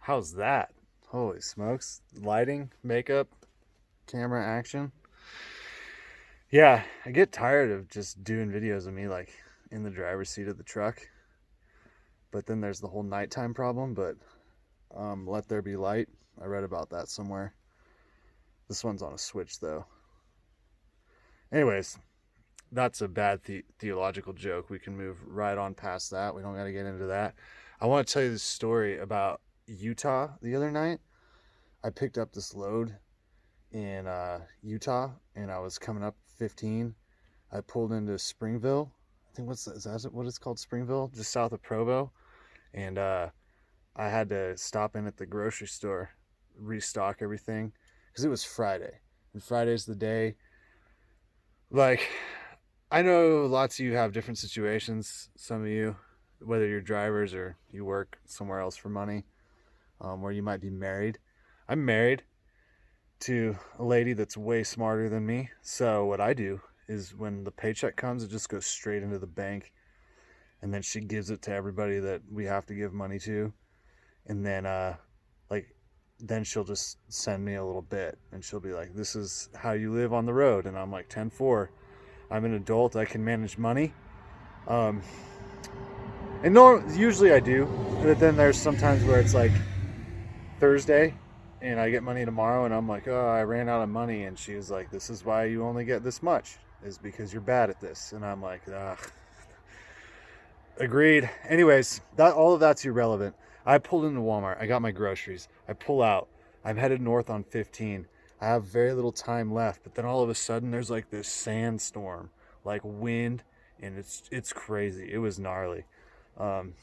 How's that? Holy smokes. Lighting, makeup, camera action. Yeah, I get tired of just doing videos of me like in the driver's seat of the truck. But then there's the whole nighttime problem. But let there be light. I read about that somewhere. This one's on a switch though. Anyways, that's a bad theological joke. We can move right on past that. We don't got to get into that. I want to tell you this story about Utah the other night. I picked up this load in Utah, and I was coming up 15. I pulled into Springville. I think is that what it's called, Springville, just south of Provo, and I had to stop in at the grocery store, restock everything, because it was Friday, and Friday's the day. Like, I know lots of you have different situations. Some of you, whether you're drivers or you work somewhere else for money, where you might be married. I'm married to a lady that's way smarter than me. So what I do is when the paycheck comes, it just goes straight into the bank, and then she gives it to everybody that we have to give money to, and then like then she'll just send me a little bit, and she'll be like, "This is how you live on the road," and I'm like, 10-4. I'm an adult. I can manage money. Um, and usually I do, but then there's sometimes where it's like Thursday and I get money tomorrow and I'm like, oh, I ran out of money. And she was like, this is why you only get this much, is because you're bad at this. And I'm like, ugh. Agreed. Anyways, that all of that's irrelevant. I pulled into Walmart. I got my groceries. I pull out. I'm headed north on 15. I have very little time left, but then all of a sudden there's like this sandstorm, like wind, and it's crazy. It was gnarly. Um,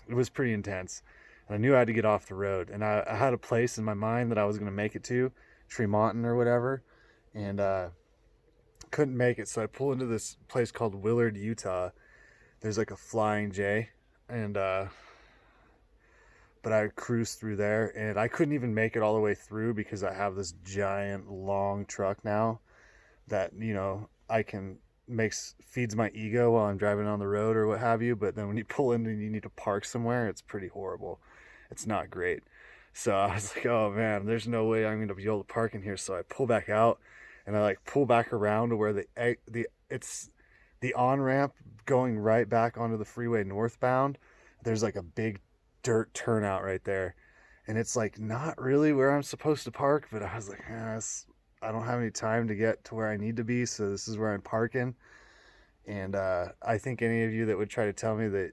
it was pretty intense. And I knew I had to get off the road. And I had a place in my mind that I was going to make it to, Tremonton or whatever, and couldn't make it. So I pull into this place called Willard, Utah. There's like a Flying J, and but I cruised through there, and I couldn't even make it all the way through because I have this giant long truck now that I can makes feeds my ego while I'm driving on the road or what have you. But then when you pull in and you need to park somewhere, it's pretty horrible. It's not great. So I was like, oh man, there's no way I'm gonna be able to park in here. So I pull back out, and I like pull back around to where it's the on ramp going right back onto the freeway northbound. There's like a big dirt turnout right there, and it's like not really where I'm supposed to park. But I was like, I don't have any time to get to where I need to be, so this is where I'm parking. And I think any of you that would try to tell me that,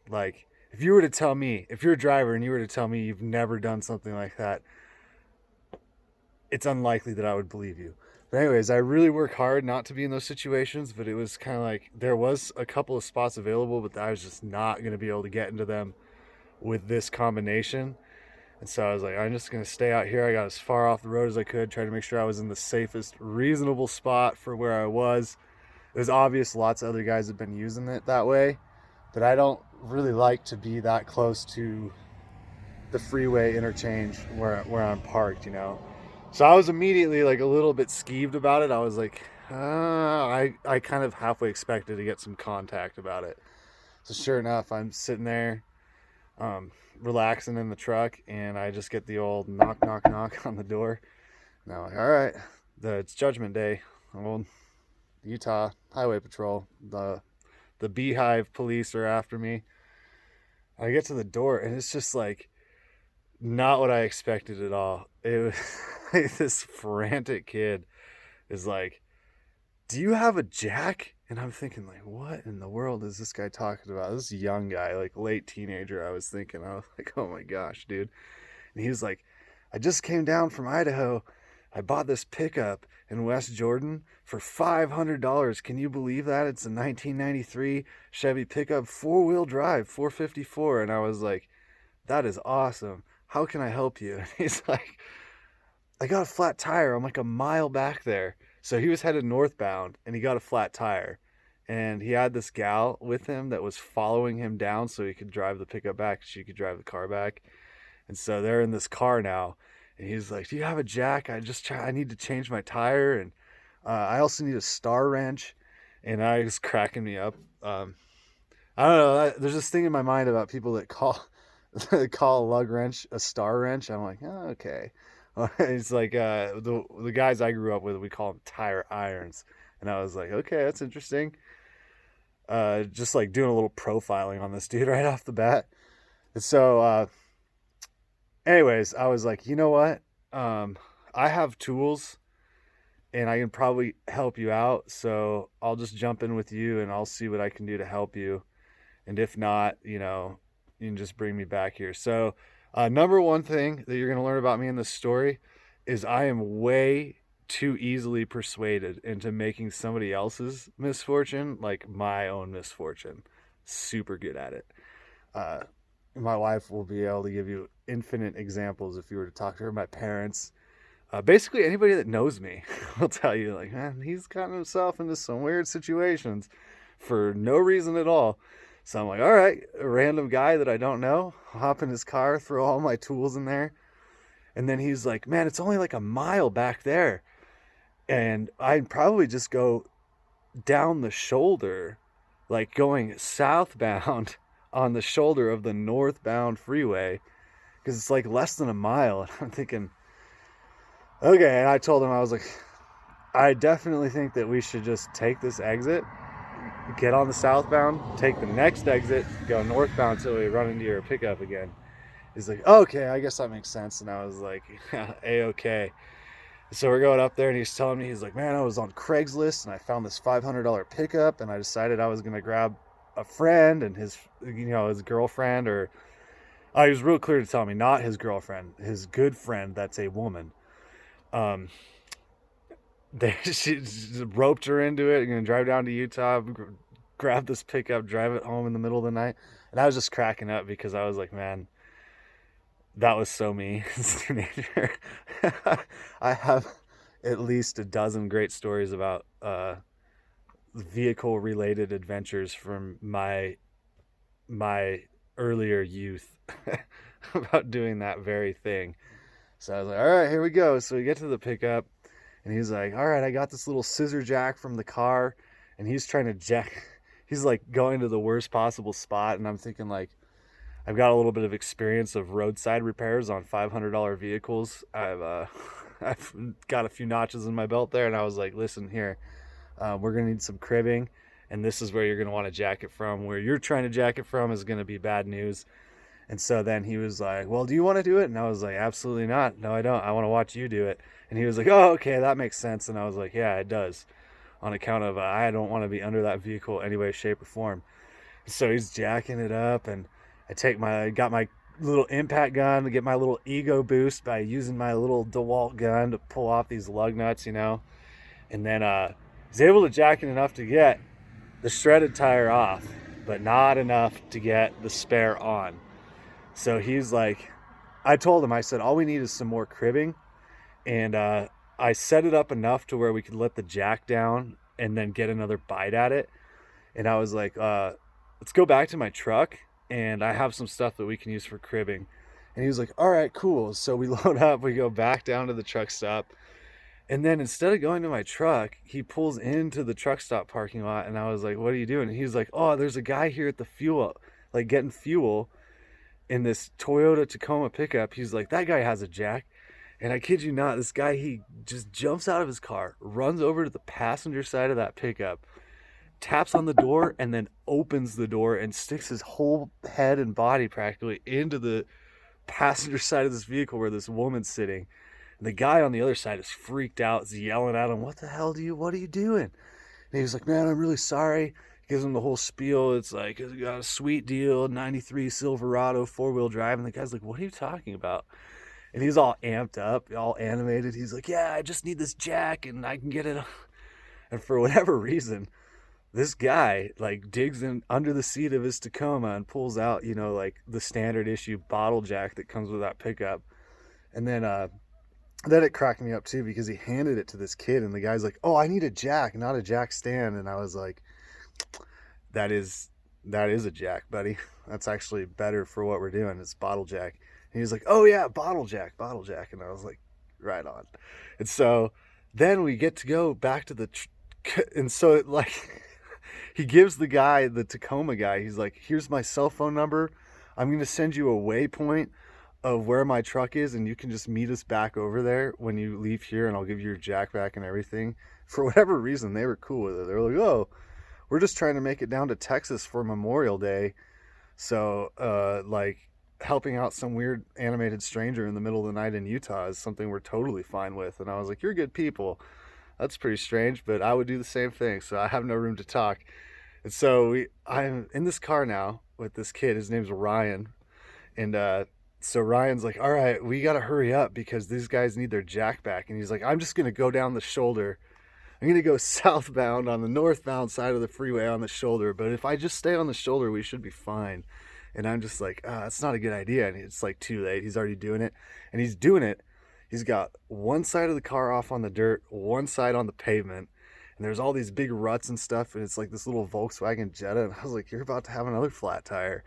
like, if you were to tell me, if you're a driver and you were to tell me you've never done something like that, it's unlikely that I would believe you. But anyways, I really work hard not to be in those situations, but it was kind of like there was a couple of spots available, but I was just not going to be able to get into them with this combination. And so I was like, I'm just going to stay out here. I got as far off the road as I could, try to make sure I was in the safest, reasonable spot for where I was. It was obvious lots of other guys have been using it that way, but I don't really like to be that close to the freeway interchange where I'm parked. So I was immediately like a little bit skeeved about it. I was like, I kind of halfway expected to get some contact about it. So sure enough, I'm sitting there, relaxing in the truck, and I just get the old knock, knock, knock on the door. And I'm like, all right, it's Judgment Day. Old Utah Highway Patrol, the Beehive police are after me. I get to the door, and it's just like not what I expected at all. It was like this frantic kid is like, do you have a jack? And I'm thinking, like, what in the world is this guy talking about? This young guy, like late teenager, I was thinking. I was like, oh my gosh, dude. And he was like, I just came down from Idaho. I bought this pickup in West Jordan for $500. Can you believe that? It's a 1993 Chevy pickup, four-wheel drive, 454. And I was like, that is awesome. How can I help you? And he's like, I got a flat tire. I'm like a mile back there. So he was headed northbound, and he got a flat tire. And he had this gal with him that was following him down so he could drive the pickup back. She could drive the car back. And so they're in this car now. And he's like, do you have a jack? I need to change my tire. And I also need a star wrench. And I was cracking me up. I don't know. There's this thing in my mind about people that call call a lug wrench a star wrench. I'm like, oh, okay. It's like the guys I grew up with, we call them tire irons. And I was like, okay, that's interesting. Just like doing a little profiling on this dude right off the bat. And so, anyways, I was like, you know what? I have tools and I can probably help you out. So I'll just jump in with you and I'll see what I can do to help you. And if not, you can just bring me back here. So, number one thing that you're going to learn about me in this story is I am way too easily persuaded into making somebody else's misfortune like my own misfortune. Super good at it. My wife will be able to give you infinite examples if you were to talk to her. My parents, basically anybody that knows me will tell you, like, man, he's gotten himself into some weird situations for no reason at all. So I'm like, all right, a random guy that I don't know, hop in his car, throw all my tools in there. And then he's like, man, it's only like a mile back there. And I'd probably just go down the shoulder, like going southbound on the shoulder of the northbound freeway, because it's like less than a mile. And I'm thinking, okay. And I told him, I was like, I definitely think that we should just take this exit, get on the southbound, take the next exit, go northbound until we run into your pickup again. He's like, okay, I guess that makes sense. And I was like, yeah, A-okay. So we're going up there and he's telling me, he's like, man, I was on Craigslist and I found this $500 pickup and I decided I was going to grab a friend and his girlfriend, or he was real clear to tell me not his girlfriend, his good friend that's a woman. She roped her into it. Going to drive down to Utah, grab this pickup, drive it home in the middle of the night. And I was just cracking up because I was like, man, that was so me as a teenager. I have at least a dozen great stories about vehicle-related adventures from my earlier youth about doing that very thing. So I was like, all right, here we go. So we get to the pickup. And he's like, all right, I got this little scissor jack from the car. And he's trying to jack. He's like going to the worst possible spot. And I'm thinking, like, I've got a little bit of experience of roadside repairs on $500 vehicles. I've got a few notches in my belt there. And I was like, listen here, we're going to need some cribbing. And this is where you're going to want to jack it from. Where you're trying to jack it from is going to be bad news. And so then he was like, well, do you want to do it? And I was like, absolutely not. No, I don't. I want to watch you do it. And he was like, oh, okay, that makes sense. And I was like, yeah, it does. On account of I don't want to be under that vehicle any way, shape, or form. So he's jacking it up. And I got my little impact gun to get my little ego boost by using my little DeWalt gun to pull off these lug nuts, And then he's able to jack it enough to get the shredded tire off, but not enough to get the spare on. So he's like, I told him, I said, all we need is some more cribbing. And I set it up enough to where we could let the jack down and then get another bite at it. And I was like, let's go back to my truck and I have some stuff that we can use for cribbing. And he was like, all right, cool. So we load up, we go back down to the truck stop. And then instead of going to my truck, he pulls into the truck stop parking lot. And I was like, what are you doing? And he's like, oh, there's a guy here at the fuel, like getting fuel in this Toyota Tacoma pickup. He's like, that guy has a jack. And I kid you not, this guy, he just jumps out of his car, runs over to the passenger side of that pickup, taps on the door, and then opens the door and sticks his whole head and body practically into the passenger side of this vehicle where this woman's sitting. And the guy on the other side is freaked out, is yelling at him, what are you doing? And he was like, man, I'm really sorry. Gives him the whole spiel. It's like, you got a sweet deal, 93 Silverado, 4-wheel drive. And the guy's like, what are you talking about? And he's all amped up, all animated. He's like, yeah, I just need this jack and I can get it. And for whatever reason, this guy like digs in under the seat of his Tacoma and pulls out, like the standard issue bottle jack that comes with that pickup. And then it cracked me up too, because he handed it to this kid and the guy's like, oh, I need a jack, not a jack stand. And I was like, that is a jack, buddy. That's actually better for what we're doing. It's bottle jack. And he was like, oh yeah, bottle jack. And I was like, right on. And so then we get to go back to and so like he gives the guy, the Tacoma guy, he's like, here's my cell phone number. I'm going to send you a waypoint of where my truck is, and you can just meet us back over there when you leave here, and I'll give you your jack back and everything. For whatever reason, they were cool with it. They were like, oh, we're just trying to make it down to Texas for Memorial Day. So, like, helping out some weird animated stranger in the middle of the night in Utah is something we're totally fine with. And I was like, you're good people. That's pretty strange, but I would do the same thing. So I have no room to talk. And so I'm in this car now with this kid. His name's Ryan. And so Ryan's like, all right, we got to hurry up because these guys need their jack back. And he's like, I'm just going to go down the shoulder. I'm going to go southbound on the northbound side of the freeway on the shoulder. But if I just stay on the shoulder, we should be fine. And I'm just like, that's not a good idea. And it's like too late. He's already doing it. And he's doing it. He's got one side of the car off on the dirt, one side on the pavement. And there's all these big ruts and stuff. And it's like this little Volkswagen Jetta. And I was like, you're about to have another flat tire.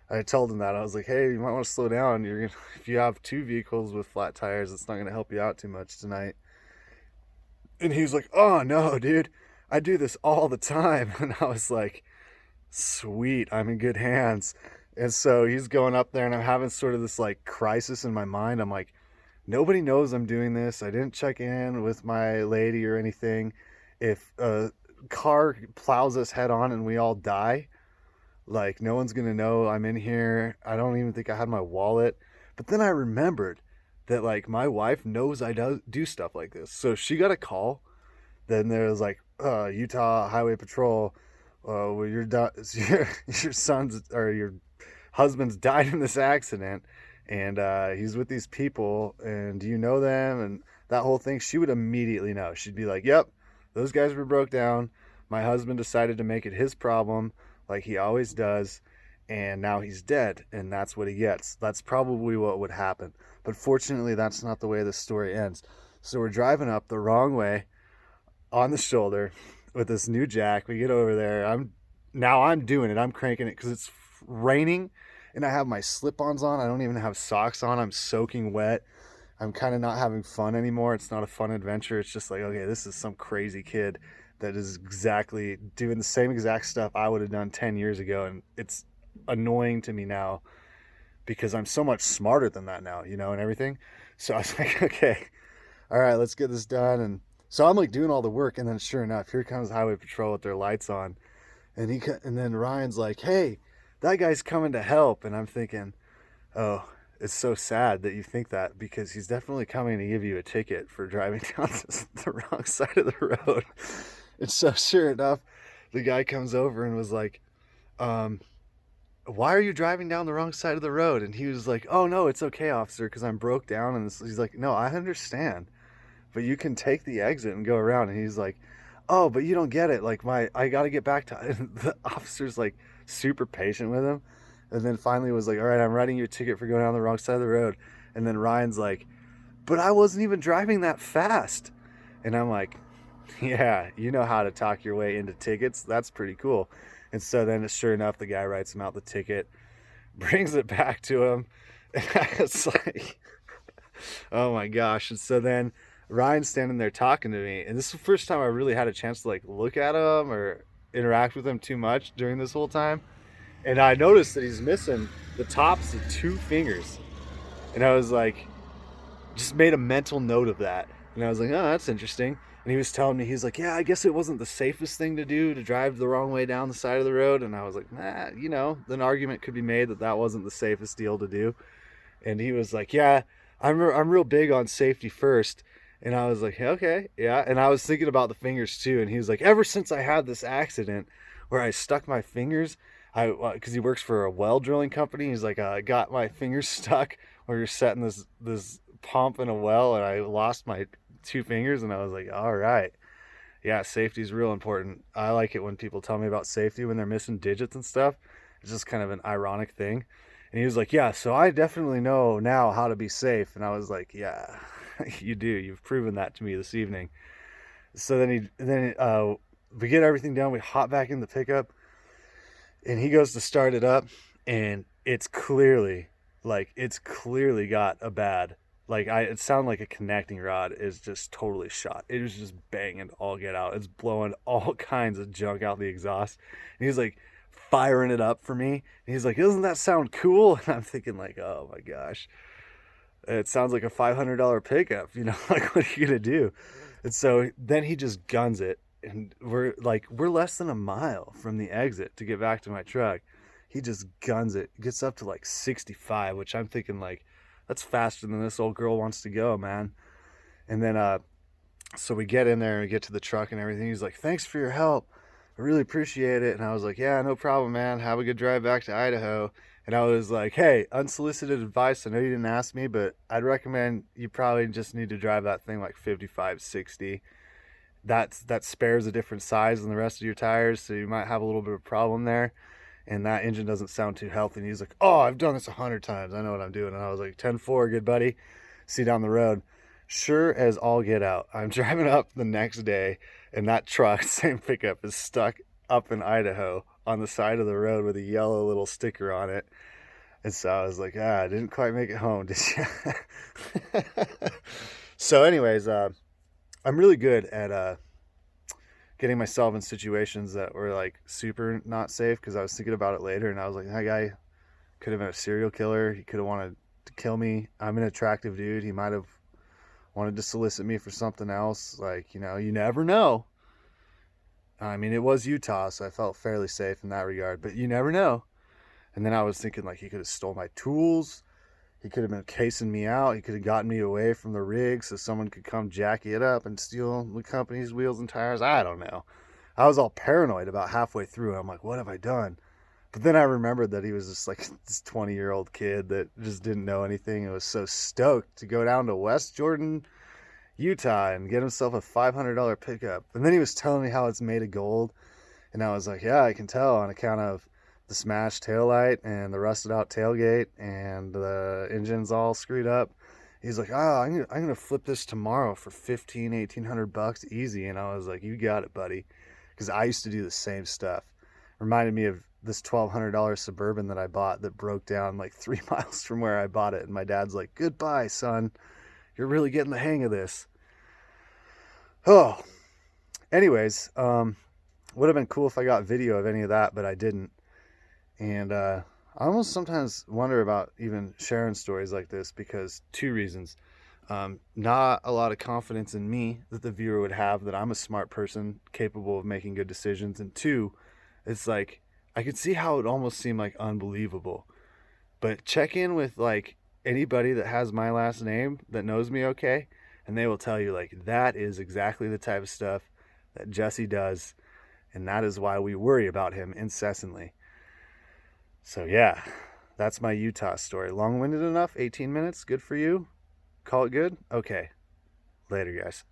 I told him that. I was like, hey, you might want to slow down. If you have two vehicles with flat tires, it's not going to help you out too much tonight. And he was like, oh, no, dude. I do this all the time. And I was like, sweet, I'm in good hands. And so he's going up there, and I'm having sort of this like crisis in my mind. I'm like, nobody knows I'm doing this. I didn't check in with my lady or anything. If a car plows us head on and we all die, like, no one's going to know I'm in here. I don't even think I had my wallet. But then I remembered that, like, my wife knows I do stuff like this. So she got a call. Then there was, like, Utah Highway Patrol. Well, your son's or your husband's died in this accident. And he's with these people. And do you know them? And that whole thing. She would immediately know. She'd be like, yep, those guys were broke down. My husband decided to make it his problem, like he always does, and now he's dead, and that's what he gets. That's probably what would happen. But fortunately, that's not the way the story ends. So we're driving up the wrong way on the shoulder with this new jack. We get over there. I'm doing it. I'm cranking it because it's raining, and I have my slip-ons on. I don't even have socks on. I'm soaking wet. I'm kind of not having fun anymore. It's not a fun adventure. It's just like, okay, this is some crazy kid that is exactly doing the same exact stuff I would have done 10 years ago. And it's annoying to me now because I'm so much smarter than that now, and everything. So I was like, okay, all right, let's get this done. And so I'm like doing all the work. And then sure enough, here comes Highway Patrol with their lights on. And then Ryan's like, hey, that guy's coming to help. And I'm thinking, oh, it's so sad that you think that because he's definitely coming to give you a ticket for driving down the wrong side of the road. And so sure enough, the guy comes over and was like, why are you driving down the wrong side of the road? And he was like, oh, no, it's okay, officer, because I'm broke down. And he's like, no, I understand, but you can take the exit and go around. And he's like, oh, but you don't get it. Like, I got to get back to... And the officer's like super patient with him. And then finally was like, all right, I'm writing you a ticket for going down the wrong side of the road. And then Ryan's like, but I wasn't even driving that fast. And I'm like, yeah, you know how to talk your way into tickets. That's pretty cool. And so then sure enough, the guy writes him out the ticket, brings it back to him. And it's like, oh my gosh. And so then Ryan's standing there talking to me. And this is the first time I really had a chance to like look at him or interact with him too much during this whole time. And I noticed that he's missing the tops of 2 fingers. And I was like, just made a mental note of that. And I was like, oh, that's interesting. And he was telling me, he's like, yeah, I guess it wasn't the safest thing to do to drive the wrong way down the side of the road. And I was like, an argument could be made that wasn't the safest deal to do. And he was like, yeah, I'm real big on safety first. And I was like, okay, yeah. And I was thinking about the fingers too. And he was like, ever since I had this accident where I stuck my fingers, because he works for a well drilling company. He's like, I got my fingers stuck where you're setting this pump in a well, and I lost my 2 fingers. And I was like, all right, yeah, safety is real important. I like it when people tell me about safety when they're missing digits and stuff. It's just kind of an ironic thing. And he was like, yeah, so I definitely know now how to be safe. And I was like, yeah, you do. You've proven that to me this evening. So then we get everything done. We hop back in the pickup. And he goes to start it up, and it's clearly got a bad, it sounded like a connecting rod is just totally shot. It was just banging all get out. It's blowing all kinds of junk out the exhaust. And he's like, firing it up for me. And he's like, "Doesn't that sound cool?" And I'm thinking like, "Oh my gosh, it sounds like a $500 pickup. You know, like what are you gonna do?" And so then he just guns it, and we're less than a mile from the exit to get back to my truck. He just guns it, gets up to like 65, which I'm thinking like, that's faster than this old girl wants to go, man. And then so we get in there and get to the truck and everything. He's like, "Thanks for your help. I really appreciate it." And I was like, "Yeah, no problem, man. Have a good drive back to Idaho." And I was like, "Hey, unsolicited advice. I know you didn't ask me, but I'd recommend you probably just need to drive that thing like 55, 60. That spares a different size than the rest of your tires, so you might have a little bit of a problem there. And that engine doesn't sound too healthy." And he's like, "Oh, I've done this 100 times. I know what I'm doing." And I was like, 10-4, good buddy. See you down the road. Sure as all get out, I'm driving up the next day, and that truck, same pickup, is stuck up in Idaho on the side of the road with a yellow little sticker on it. And so I was like, I didn't quite make it home, did you? So anyways, I'm really good at getting myself in situations that were like super not safe, because I was thinking about it later, and I was like, that guy could have been a serial killer. He could have wanted to kill me. I'm an attractive dude. He might have wanted to solicit me for something else. Like, you know, you never know. I mean, it was Utah, so I felt fairly safe in that regard, but you never know. And then I was thinking like, he could have stole my tools. He could have been casing me out. He could have gotten me away from the rig so someone could come jack it up and steal the company's wheels and tires. I don't know. I was all paranoid about halfway through. I'm like, what have I done? But then I remembered that he was just like this 20-year-old kid that just didn't know anything and was so stoked to go down to West Jordan, Utah, and get himself a $500 pickup. And then he was telling me how it's made of gold. And I was like, yeah, I can tell on account of the smashed taillight and the rusted out tailgate and the engine's all screwed up. He's like, I'm gonna flip this tomorrow for $1,800 easy. And I was like, you got it, buddy. Because I used to do the same stuff. Reminded me of this $1,200 Suburban that I bought that broke down like 3 miles from where I bought it. And my dad's like, goodbye, son. You're really getting the hang of this. Oh, anyways, would have been cool if I got video of any of that, but I didn't. And I almost sometimes wonder about even sharing stories like this, because 2 reasons. Not a lot of confidence in me that the viewer would have that I'm a smart person capable of making good decisions. And 2, it's like, I could see how it would almost seem like unbelievable. But check in with like anybody that has my last name that knows me okay, and they will tell you like, that is exactly the type of stuff that Jesse does. And that is why we worry about him incessantly. So yeah, that's my Utah story. Long-winded enough? 18 minutes? Good for you? Call it good? Okay. Later, guys.